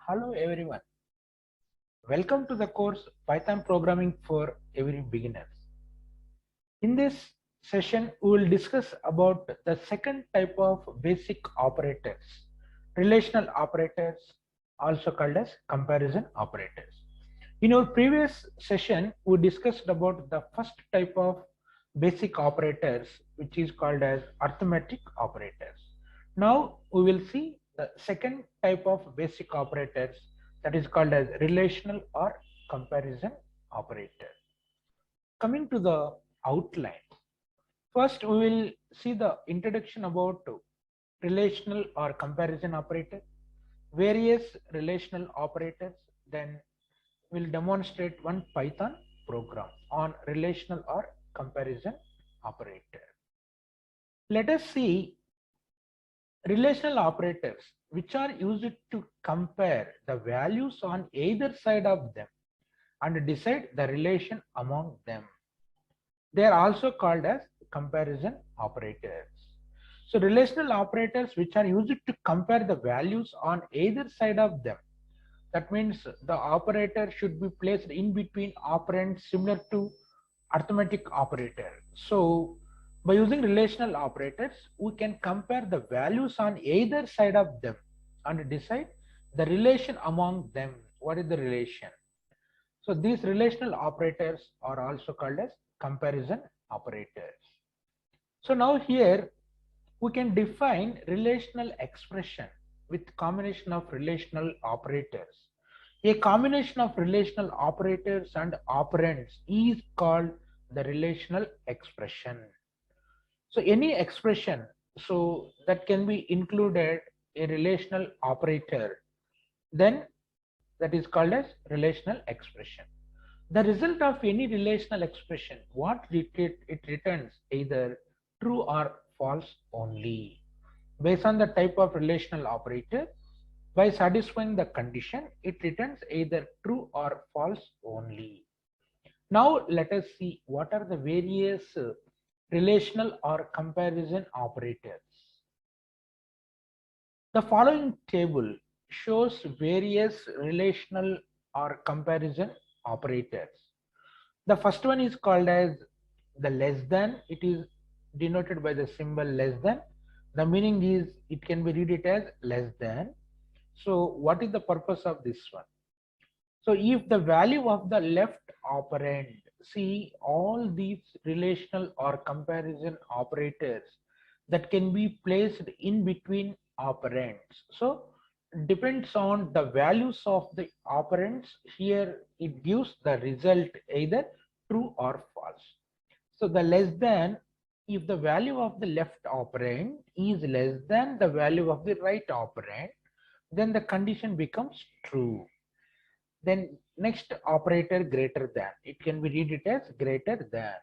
Hello everyone. Welcome to the course Python Programming for Every Beginners. In this session, we will discuss about the second type of basic operators, relational operators, also called as comparison operators. In our previous session, we discussed about the first type of basic operators, which is called as arithmetic operators. Now we will see the second type of basic operators, that is called as relational or comparison operator. Coming to the outline, first we will see the introduction about relational or comparison operator, various relational operators, then we'll demonstrate one Python program on relational or comparison operator. Let us see relational operators which are used to compare the values on either side of them and decide the relation among them. They are also called as comparison operators. So relational operators which are used to compare the values on either side of them. That means the operator should be placed in between operands similar to arithmetic operator. So by using relational operators, we can compare the values on either side of them and decide the relation among them. What is the relation? So these relational operators are also called as comparison operators. So now here we can define relational expression with combination of relational operators. A combination of relational operators and operands is called the relational expression. So any expression so that can be included a relational operator, then that is called as relational expression. The result of any relational expression, what it returns either true or false only. Based on the type of relational operator, by satisfying the condition, it returns either true or false only. Now let us see what are the various relational or comparison operators. The following table shows various relational or comparison operators. The first one is called as the less than. It is denoted by the symbol less than. The meaning is it can be read it as less than. So what is the purpose of this one? So if the value of the left operand, see all these relational or comparison operators that can be placed in between operands. So depends on the values of the operands. Here it gives the result either true or false. So the less than, if the value of the left operand is less than the value of the right operand, then the condition becomes true. Then next operator greater than, it can be read it as greater than.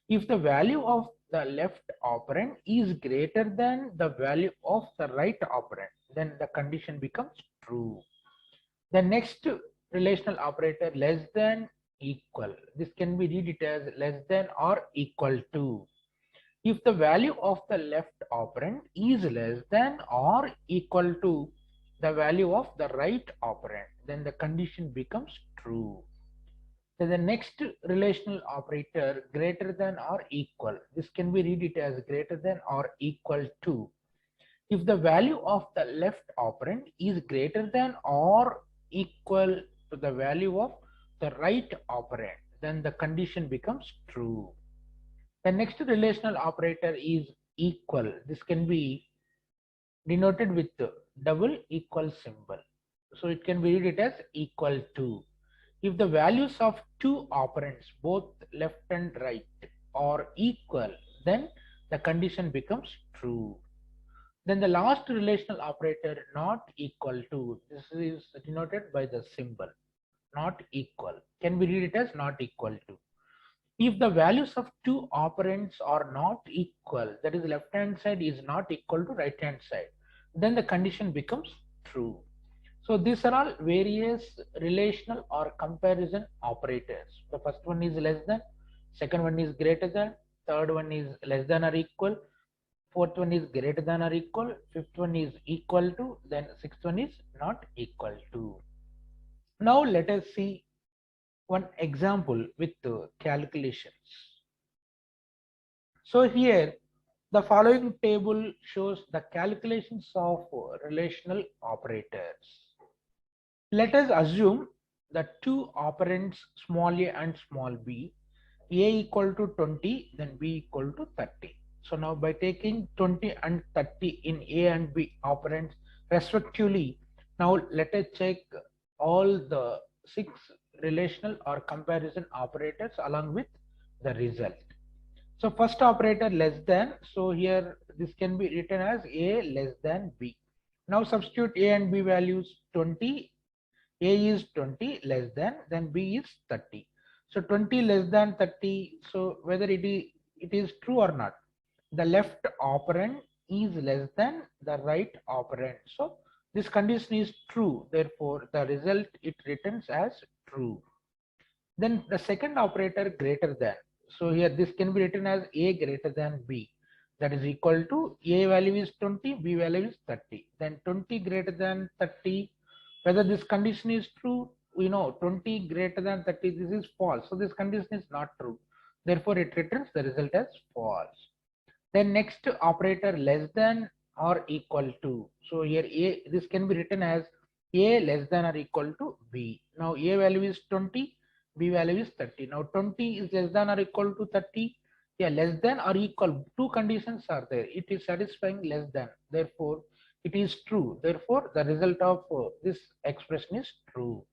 If the value of the left operand is greater than the value of the right operand, then the condition becomes true. The next relational operator less than equal, this can be read it as less than or equal to. If the value of the left operand is less than or equal to the value of the right operand, then the condition becomes true. So the next relational operator greater than or equal, this can be read it as greater than or equal to. If the value of the left operand is greater than or equal to the value of the right operand, then the condition becomes true. The next relational operator is equal. This can be denoted with double equal symbol. So it can be read it as equal to. If the values of two operands, both left and right, are equal, then the condition becomes true. Then the last relational operator not equal to, this is denoted by the symbol not equal, can be read it as not equal to. If the values of two operands are not equal, that is left hand side is not equal to right hand side, then the condition becomes true. So these are all various relational or comparison operators. The first one is less than, second one is greater than, third one is less than or equal, fourth one is greater than or equal, fifth one is equal to, then sixth one is not equal to. Now let us see one example with calculations. So here the following table shows the calculations of relational operators. Let us assume that two operands small a and small b, a equal to 20, then b equal to 30. So now by taking 20 and 30 in a and b operands respectively, now let us check all the 6 relational or comparison operators along with the result. So first operator less than, so here this can be written as a less than b. Now substitute a and b values. 20, a is 20 less than, then b is 30. So 20 less than 30, so whether it is true or not, the left operand is less than the right operand. So this condition is true, therefore the result it returns as true. Then the second operator greater than, so here this can be written as a greater than b, that is equal to a value is 20, b value is 30. Then 20 greater than 30, whether this condition is true, we know 20 greater than 30, this is false, so this condition is not true, therefore it returns the result as false. Then next operator less than or equal to, so here a, this can be written as a less than or equal to b. Now a value is 20, b value is 30. Now 20 is less than or equal to 30. Yeah, less than or equal, two conditions are there, it is satisfying less than, therefore it is true, therefore the result of this expression is true.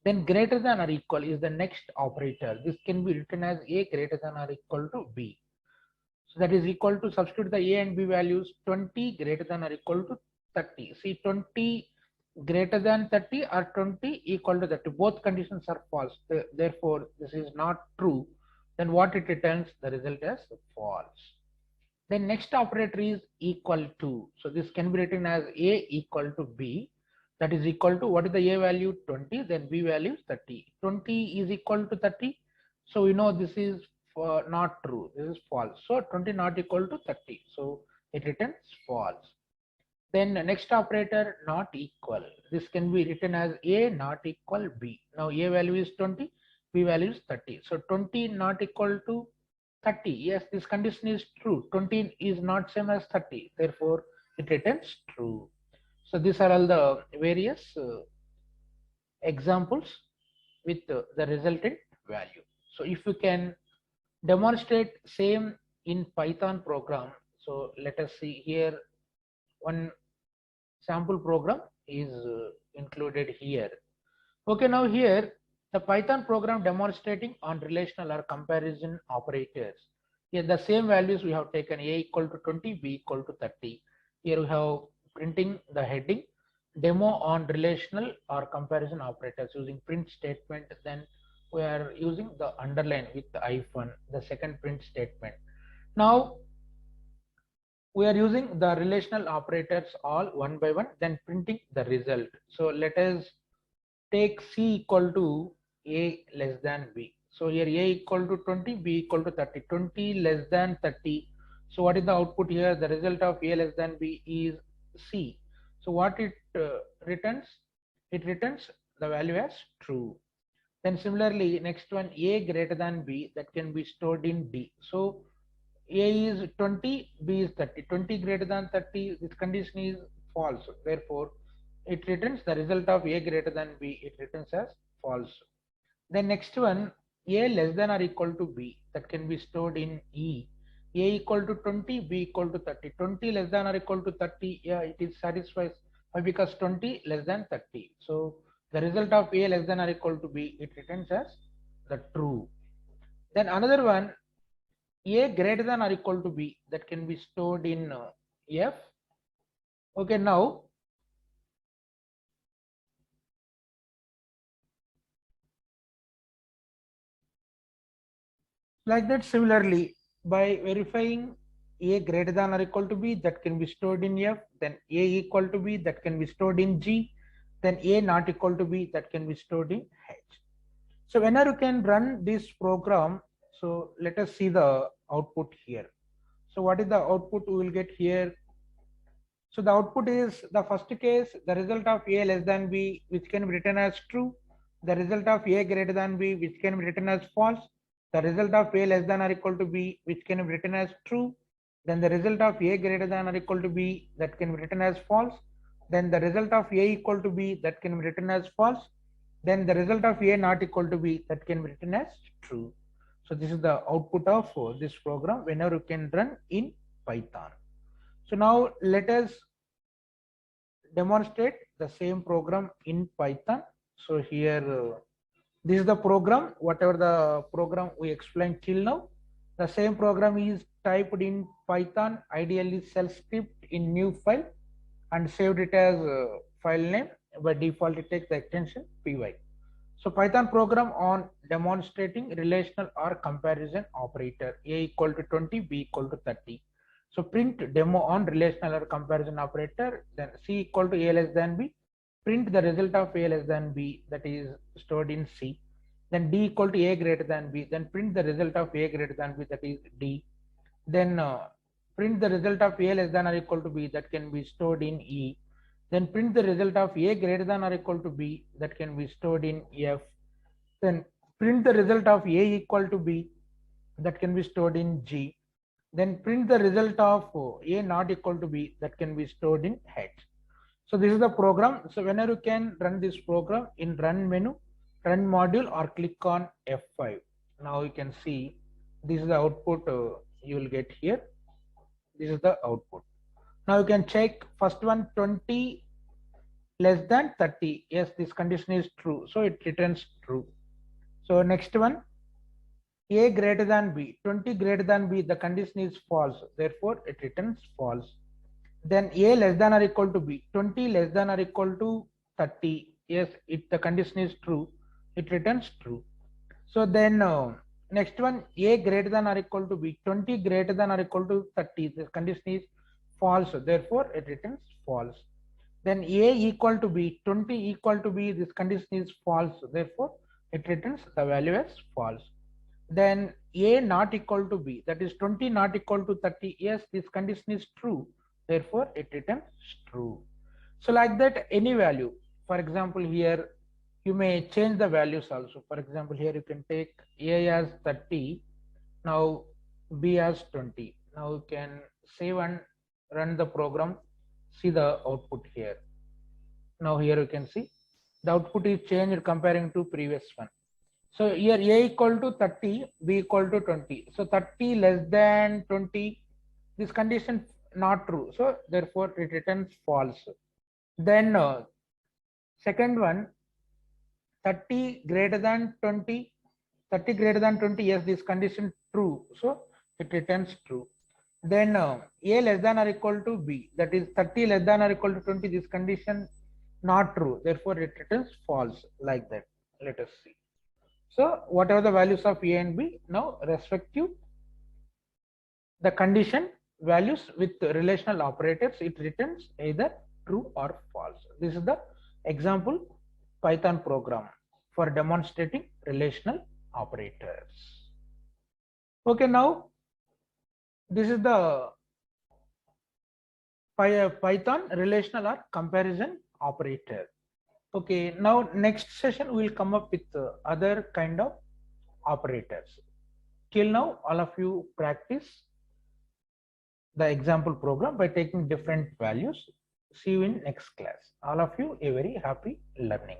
Then greater than or equal is the next operator, this can be written as a greater than or equal to b. So that is equal to, substitute the a and b values. 20 greater than or equal to 30. See, 20 greater than 30 or 20 equal to 30, both conditions are false, therefore this is not true. Then what it returns, the result as false. Then next operator is equal to, so this can be written as a equal to b, that is equal to, what is the a value? 20, then b value is 30. 20 is equal to 30, so we know this is not true, this is false, so 20 not equal to 30, so it returns false. Then next operator not equal, this can be written as a not equal b. Now a value is 20, b value is 30, so 20 not equal to 30, yes, this condition is true, 20 is not same as 30, therefore it returns true. So these are all the various examples with the resultant value. So if you can demonstrate same in Python program, so let us see here, one sample program is included here. Okay, now here the Python program demonstrating on relational or comparison operators. Here the same values we have taken, a equal to 20, b equal to 30. Here we have printing the heading demo on relational or comparison operators using print statement. Then we are using the underline with the hyphen, the second print statement. Now we are using the relational operators all one by one, then printing the result. So let us take c equal to a less than b. So here a equal to 20, b equal to 30. 20 less than 30. So what is the output here? The result of a less than b is c. So what it returns? It returns the value as true. Then similarly, next one, a greater than b, that can be stored in d. So a is 20, b is 30. 20 greater than 30, this condition is false. Therefore, it returns the result of a greater than b, it returns as false. Then next one, a less than or equal to b, that can be stored in e. A equal to 20, b equal to 30. 20 less than or equal to 30, yeah, it is satisfies. Why? Because 20 less than 30. So the result of a less than or equal to b, it returns as the true. Then another one, a greater than or equal to b, that can be stored in f. Okay, now like that, similarly, by verifying a greater than or equal to b, that can be stored in f, then a equal to b, that can be stored in g, then a not equal to b, that can be stored in h. So whenever you can run this program, so let us see the output here. So what is the output we will get here? So the output is the first case, the result of A less than B, which can be written as true. The result of A greater than B, which can be written as false. The result of A less than or equal to B, which can be written as true. Then the result of A greater than or equal to B, that can be written as false. Then the result of A equal to B, that can be written as false. Then the result of A not equal to B, that can be written as true. So this is the output of this program whenever you can run in Python. So now let us demonstrate the same program in Python. So here, this is the program, whatever the program we explained till now. The same program is typed in Python, ideally shell script in new file, and saved it as file name. By default, it takes the extension py. So Python program on demonstrating relational or comparison operator, a equal to 20, b equal to 30. So print demo on relational or comparison operator, then c equal to a less than b, print the result of a less than b, that is stored in c. Then d equal to a greater than b, then print the result of a greater than b, that is d. Then print the result of a less than or equal to b, that can be stored in e. Then print the result of a greater than or equal to b, that can be stored in f. Then print the result of a equal to b, that can be stored in g. Then print the result of a not equal to b, that can be stored in h. So this is the program. So whenever you can run this program in run menu, run module, or click on F5. Now you can see this is the output you will get here. This is the output. Now you can check first one, 20 less than 30. Yes, this condition is true, so it returns true. So next one, a greater than b, 20 greater than b, the condition is false, therefore it returns false. Then a less than or equal to b, 20 less than or equal to 30. Yes, if the condition is true, it returns true. So then next one, a greater than or equal to b, 20 greater than or equal to 30, the condition is false, therefore it returns false. Then a equal to b, 20 equal to b, this condition is false, therefore it returns the value as false. Then a not equal to b, that is 20 not equal to 30, yes, this condition is true, therefore it returns true. So like that, any value, for example here you may change the values also. For example, here you can take a as 30, now b as 20. Now you can save and run the program, see the output here. Now here you can see the output is changed comparing to previous one. So here a equal to 30, b equal to 20. So 30 less than 20, this condition not true, so therefore it returns false. Then second one, 30 greater than 20, 30 greater than 20, yes, this condition true, so it returns true. Then a less than or equal to b, that is 30 less than or equal to 20, this condition not true, therefore it returns false, like that. Let us see. So whatever the values of a and b, now respective the condition values with relational operators, it returns either true or false. This is the example Python program for demonstrating relational operators. Okay, now this is the Python relational or comparison operator. Okay, now next session we will come up with other kind of operators. Till now, all of you practice the example program by taking different values. See you in next class. All of you a very happy learning.